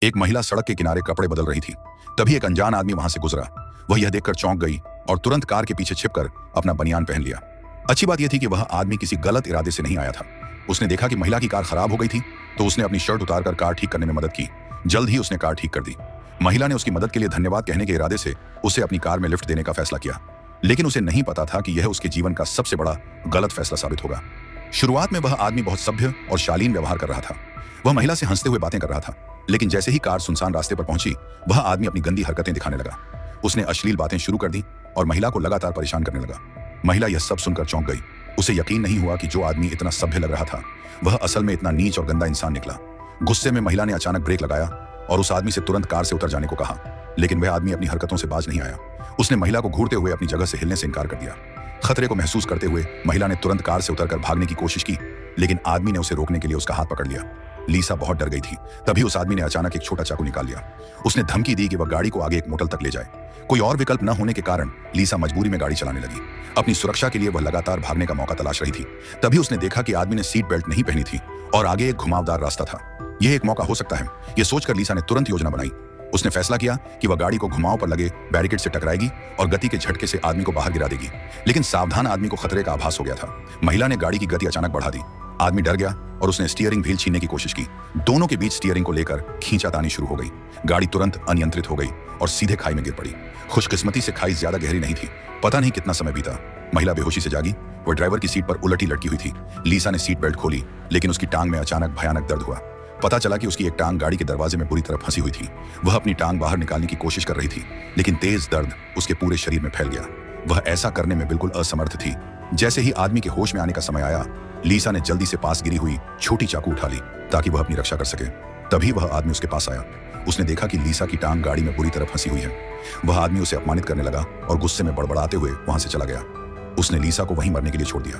एक महिला सड़क के किनारे कपड़े बदल रही थी। तभी एक अनजान आदमी वहां से गुजरा। वह यह देखकर चौंक गई और तुरंत कार के पीछे छिपकर अपना बनियान पहन लिया। अच्छी बात यह थी कि वह आदमी किसी गलत इरादे से नहीं आया था। उसने देखा कि महिला की कार खराब हो गई थी, तो उसने अपनी शर्ट उतारकर कार ठीक करने में मदद की। जल्द ही उसने कार ठीक कर दी। महिला ने उसकी मदद के लिए धन्यवाद कहने के इरादे से उसे अपनी कार में लिफ्ट देने का फैसला किया, लेकिन उसे नहीं पता था कि यह उसके जीवन का सबसे बड़ा गलत फैसला साबित होगा। शुरुआत में वह आदमी बहुत सभ्य और शालीन व्यवहार कर रहा था। वह महिला से हंसते हुए बातें कर रहा था, लेकिन जैसे ही कार सुनसान रास्ते पर पहुंची, वह आदमी अपनी गंदी हरकतें दिखाने लगा। उसने अश्लील बातें शुरू कर दी और महिला को लगातार परेशान करने लगा। महिला यह सब सुनकर चौंक गई। उसे यकीन नहीं हुआ कि जो आदमी इतना सभ्य लग रहा था, वह असल में इतना नीच और गंदा इंसान निकला। गुस्से में महिला ने अचानक ब्रेक लगाया और उस आदमी से तुरंत कार से उतर जाने को कहा, लेकिन वह आदमी अपनी हरकतों से बाज नहीं आया। उसने महिला को घूरते हुए अपनी जगह से हिलने से इनकार कर दिया। खतरे को महसूस करते हुए महिला ने तुरंत कार से उतरकर भागने की कोशिश की, लेकिन आदमी ने उसे रोकने के लिए उसका हाथ पकड़ लिया। लीसा बहुत डर गई थी। तभी उस आदमी ने अचानक एक छोटा चाकू निकाल लिया। उसने धमकी दी कि वह गाड़ी को आगे एक मोटल तक ले जाए। कोई और विकल्प न होने के कारण लीसा मजबूरी में गाड़ी चलाने लगी। अपनी सुरक्षा के लिए वह लगातार भागने का मौका तलाश रही थी। तभी उसने देखा कि आदमी ने सीट बेल्ट नहीं पहनी थी और आगे एक घुमावदार रास्ता था। यह एक मौका हो सकता है। यह सोचकर लीसा ने तुरंत योजना बनाई। उसने फैसला किया कि वह गाड़ी को घुमाव पर लगे बैरिकेड से टकराएगी और गति के झटके से आदमी को बाहर गिरा देगी। लेकिन सावधान आदमी को खतरे का आभास हो गया था। महिला ने गाड़ी की गति अचानक बढ़ा दी। आदमी डर गया और उसने स्टीयरिंग व्हील छीनने की कोशिश की। दोनों के बीच स्टीयरिंग को लेकर खींचातानी शुरू हो गई। गाड़ी तुरंत अनियंत्रित हो गई और सीधे खाई में गिर पड़ी। खुशकिस्मती से खाई ज्यादा गहरी नहीं थी। पता नहीं कितना समय बीता। महिला बेहोशी से जागी। वह ड्राइवर की सीट पर उलटी लटकी हुई थी। लीसा ने सीट बेल्ट खोली, लेकिन उसकी टांग में अचानक भयानक दर्द हुआ। पता चला कि उसकी एक टांग गाड़ी के दरवाजे में बुरी तरह फंसी हुई थी। वह अपनी टांग बाहर निकालने की कोशिश कर रही थी, लेकिन तेज दर्द उसके पूरे शरीर में फैल गया। वह ऐसा करने में बिल्कुल असमर्थ थी। जैसे ही आदमी के होश में आने का समय आया, लीसा ने जल्दी से पास गिरी हुई छोटी चाकू उठा ली ताकि वह अपनी रक्षा कर सके। तभी वह आदमी उसके पास आया। उसने देखा कि लीसा की टांग गाड़ी में बुरी तरह फंसी हुई है। वह आदमी उसे अपमानित करने लगा और गुस्से में बड़बड़ाते हुए वहां से चला गया। उसने लीसा को वहीं मरने के लिए छोड़ दिया।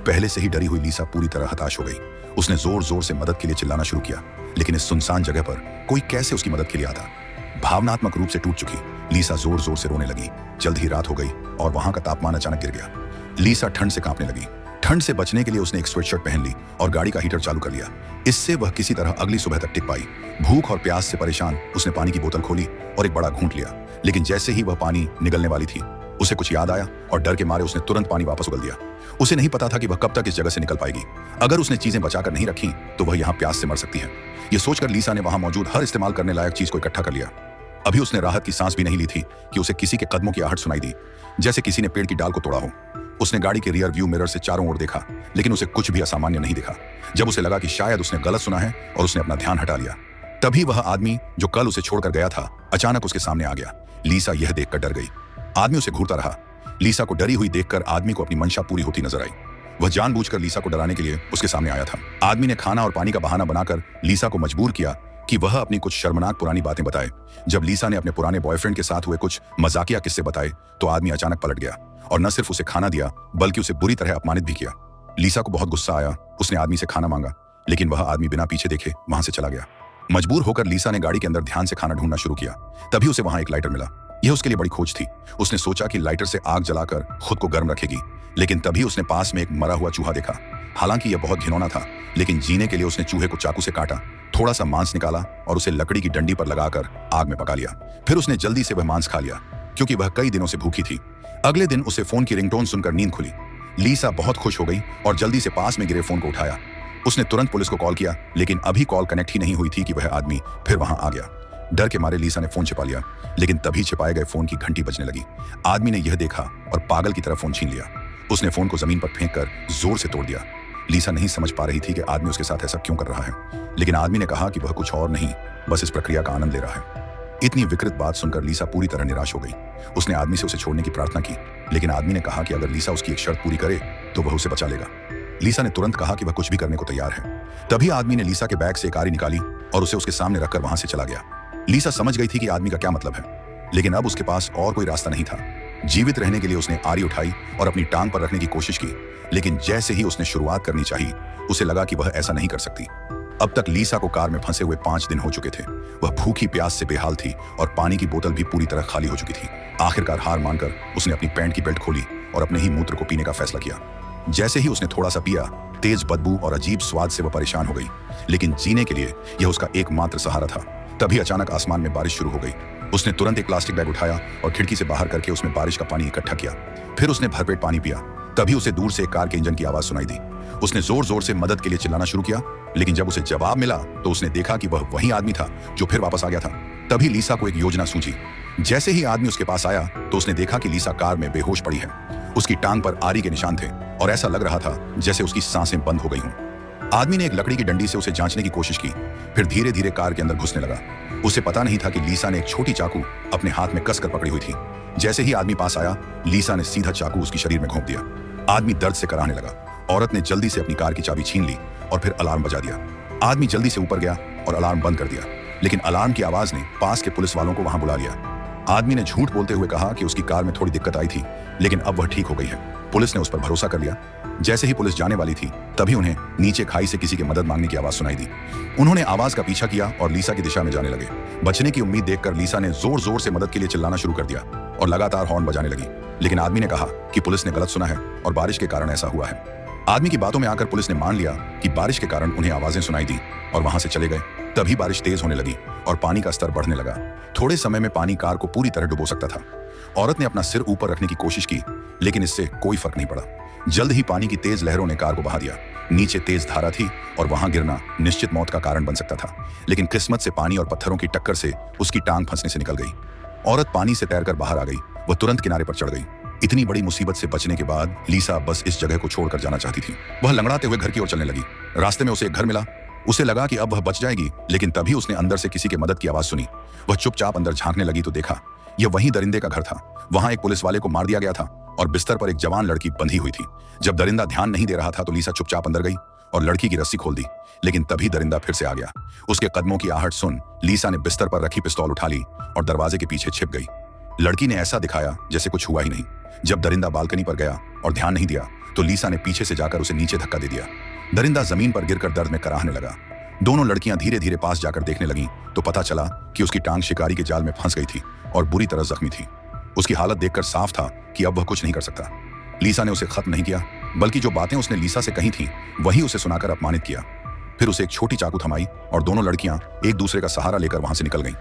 पहले से ही डरी हुई लीसा पूरी तरह हताश हो गई। उसने जोर जोर से मदद के लिए चिल्लाना शुरू किया, लेकिन इस सुनसान जगह पर कोई कैसे उसकी मदद के लिए आता। भावनात्मक रूप से टूट चुकी लीसा जोर जोर से रोने लगी। जल्द ही रात हो गई और वहां का तापमान अचानक गिर गया। लीसा ठंड से कांपने लगी। ठंड से बचने के लिए उसने एक स्वेटशर्ट पहन ली और गाड़ी का हीटर चालू कर लिया। इससे वह किसी तरह अगली सुबह तक टिक पाई। भूख और प्यास से परेशान उसने पानी की बोतल खोली और एक बड़ा घूंट लिया, लेकिन जैसे ही वह पानी निगलने वाली थी, उसे कुछ याद आया और डर के मारे उसने तुरंत पानी वापस उगल दिया। उसे नहीं पता था कि वह कब तक इस जगह से निकल पाएगी। अगर उसने चीजें बचाकर नहीं रखी तो वह यहाँ प्यास से मर सकती है। यह सोचकर लीसा ने वहां मौजूद हर इस्तेमाल करने लायक चीज को इकट्ठा कर लिया। अभी उसने राहत की सांस भी नहीं ली थी कि उसे किसी के कदमों की आहट सुनाई दी, जैसे किसी ने पेड़ की डाल को तोड़ा हो। उसने गाड़ी के रियर व्यू मिरर से चारों ओर देखा, लेकिन उसे कुछ भी असामान्य नहीं दिखा। जब उसे लगा कि शायद उसने गलत सुना है और उसने अपना ध्यान हटा लिया, तभी वह आदमी जो कल उसे छोड़कर गया था अचानक उसके सामने आ गया। लीसा यह देखकर डर गई। आदमी उसे घूरता रहा। लीसा को डरी हुई देखकर आदमी को अपनी मंशा पूरी होती नजर आई। वह जानबूझकर लीसा को डराने के लिए उसके सामने आया था। आदमी ने खाना और पानी का बहाना बनाकर लीसा को मजबूर किया कि वह अपनी कुछ शर्मनाक पुरानी बातें बताए। जब लीसा ने अपने पुराने बॉयफ्रेंड के साथ हुए कुछ मजाकिया किस्से बताए, तो आदमी अचानक पलट गया और न सिर्फ उसे खाना दिया, बल्कि उसे बुरी तरह अपमानित भी किया। लीसा को बहुत गुस्सा आया। उसने आदमी से खाना मांगा, लेकिन वह आदमी बिना पीछे देखे वहां से चला गया। मजबूर होकर लीसा ने गाड़ी के अंदर ध्यान से खाना ढूंढना शुरू किया। तभी उसे वहां एक लाइटर मिला। यह उसके लिए बड़ी खोज थी। उसने सोचा कि लाइटर से आग जलाकर खुद को गर्म रखेगी, लेकिन तभी उसने पास में एक मरा हुआ चूहा देखा। हालांकि यह बहुत घिनौना था, लेकिन जीने के लिए उसने चूहे को चाकू से काटा, थोड़ा सा मांस निकाला और उसे लकड़ी की डंडी पर लगाकर आग में पका लिया। फिर उसने जल्दी से वह मांस खा लिया, क्योंकि वह कई दिनों से भूखी थी। अगले दिन उसे फोन की रिंगटोन सुनकर नींद खुली। लीसा बहुत खुश हो गई और जल्दी से पास में गिरे फोन को उठाया। उसने तुरंत पुलिस को कॉल किया, लेकिन अभी कॉल कनेक्ट ही नहीं हुई थी कि वह आदमी फिर वहां आ गया। डर के मारे लीसा ने फोन छिपा लिया, लेकिन तभी छिपाए गए फोन की घंटी बजने लगी। आदमी ने यह देखा और पागल की तरह फोन छीन लिया। उसने फोन को जमीन पर फेंककर जोर से तोड़ दिया। लीसा नहीं समझ पा रही थी कि आदमी उसके साथ ऐसा क्यों कर रहा है, लेकिन आदमी ने कहा कि वह कुछ और नहीं, बस इस प्रक्रिया का आनंद ले रहा है। इतनी विकृत बात सुनकर लीसा पूरी तरह निराश हो गई। उसने आदमी से उसे छोड़ने की प्रार्थना की, लेकिन आदमी ने कहा कि अगर लीसा उसकी एक शर्त पूरी करे तो वह उसे बचा लेगा। लीसा ने तुरंत कहा कि वह कुछ भी करने को तैयार है। तभी आदमी ने लीसा के बैग से एक आरी निकाली और उसे उसके सामने रखकर वहां से चला गया। लीसा समझ गई थी कि आदमी का क्या मतलब है, लेकिन अब उसके पास और कोई रास्ता नहीं था। जीवित रहने के लिए उसने आरी उठाई और अपनी टांग पर रखने की कोशिश की, लेकिन जैसे ही उसने शुरुआत करनी चाहिए, उसे लगा कि वह ऐसा नहीं कर सकती। अब तक लीसा को कार में फंसे हुए 5 दिन हो चुके थे। वह भूखी प्यास से बेहाल थी और पानी की बोतल भी पूरी तरह खाली हो चुकी थी। आखिरकार हार मानकर उसने अपनी पैंट की बेल्ट खोली और अपने ही मूत्र को पीने का फैसला किया। जैसे ही उसने थोड़ा सा पिया, तेज बदबू और अजीब स्वाद से वह परेशान हो गई, लेकिन जीने के लिए यह उसका एकमात्र सहारा था। तभी अचानक आसमान में बारिश शुरू हो गई। उसने तुरंत एक प्लास्टिक बैग उठाया और खिड़की से बाहर करके उसमें बारिश का पानी इकट्ठा किया। फिर उसने भरपेट पानी पिया। तभी उसे दूर से एक कार के इंजन की आवाज सुनाई दी। उसने जोर जोर से मदद के लिए चिल्लाना शुरू किया, लेकिन जब उसे जवाब मिला तो उसने देखा कि वह वही आदमी था जो फिर वापस आ गया था। तभी लीसा को एक योजना सूझी। जैसे ही आदमी उसके पास आया तो उसने देखा कि लीसा कार में बेहोश पड़ी है। उसकी टांग पर आरी के निशान थे और ऐसा लग रहा था जैसे उसकी सांसें बंद हो गई हों। आदमी ने एक लकड़ी की डंडी से उसे जांचने की कोशिश की, फिर धीरे धीरे कार के अंदर घुसने लगा। उसे पता नहीं था कि लीसा ने एक छोटी चाकू अपने हाथ में कसकर पकड़ी हुई थी। जैसे ही आदमी पास आया, लीसा ने सीधा चाकू उसके शरीर में घोंप दिया। आदमी दर्द से कराहने लगा। औरत ने जल्दी से अपनी कार की चाबी छीन ली और फिर अलार्म बजा दिया। आदमी जल्दी से ऊपर गया और अलार्म बंद कर दिया, लेकिन अलार्म की आवाज ने पास के पुलिस वालों को वहां बुला लिया। आदमी ने झूठ बोलते हुए कहा कि उसकी कार में थोड़ी दिक्कत आई थी, लेकिन अब वह ठीक हो गई है। पुलिस ने उस पर भरोसा कर लिया। जैसे ही पुलिस जाने वाली थी, तभी उन्हें नीचे खाई से किसी के मदद मांगने की आवाज सुनाई दी। उन्होंने आवाज का पीछा किया और लीसा की दिशा में जाने लगे। बचने की उम्मीद देखकर लीसा ने जोर जोर से मदद के लिए चिल्लाना शुरू कर दिया और लगातार हॉर्न बजाने लगी। लेकिन आदमी ने कहा कि पुलिस ने गलत सुना है और बारिश के कारण ऐसा हुआ है। आदमी की बातों में आकर पुलिस ने मान लिया कि बारिश के कारण उन्हें आवाजें सुनाई दी और वहां से चले गए। तभी बारिश तेज होने लगी और पानी का स्तर बढ़ने लगा। थोड़े समय में पानी कार को पूरी तरह डुबो सकता था। औरत ने अपना सिर ऊपर रखने की कोशिश की, लेकिन इससे कोई फर्क नहीं पड़ा। जल्द ही पानी की तेज लहरों ने कार को बहा दिया। नीचे तेज धारा थी और वहां गिरना निश्चित मौत का कारण बन सकता था, लेकिन किस्मत से पानी और पत्थरों की टक्कर से उसकी टांग फंसने से निकल गई। औरत पानी से तैरकर बाहर आ गई। वह तुरंत किनारे पर चढ़ गई। इतनी बड़ी मुसीबत से बचने के बाद लीसा बस इस जगह को छोड़कर जाना चाहती थी। वह लंगड़ाते हुए घर की ओर चलने लगी। रास्ते में उसे एक घर मिला। उसे लगा कि अब वह बच जाएगी, लेकिन तभी उसने अंदर से किसी के मदद की आवाज सुनी। वह चुपचाप अंदर झांकने लगी तो देखा यह वही दरिंदे का घर था। वहां एक पुलिस वाले को मार दिया गया था और बिस्तर पर एक जवान लड़की बंधी हुई थी। जब दरिंदा ध्यान नहीं दे रहा था तो लीसा चुपचाप अंदर गई और लड़की की रस्सी खोल दी, लेकिन तभी दरिंदा फिर से आ गया। उसके कदमों की आहट सुन लीसा ने बिस्तर पर रखी पिस्तौल उठा ली और दरवाजे के पीछे छिप गई। लड़की ने ऐसा दिखाया जैसे कुछ हुआ ही नहीं। जब दरिंदा बालकनी पर गया और ध्यान नहीं दिया तो लीसा ने पीछे से जाकर उसे नीचे धक्का दे दिया। दरिंदा जमीन पर गिरकर दर्द में कराहने लगा। दोनों लड़कियां धीरे धीरे पास जाकर देखने लगीं तो पता चला कि उसकी टांग शिकारी के जाल में फंस गई थी और बुरी तरह जख्मी थी। उसकी हालत देखकर साफ था कि अब वह कुछ नहीं कर सकता। लीसा ने उसे खत्म नहीं किया, बल्कि जो बातें उसने लीसा से कही थी वही उसे सुनाकर अपमानित किया। फिर उसे एक छोटी चाकू थमाई और दोनों लड़कियां एक दूसरे का सहारा लेकर वहां से निकल गईं।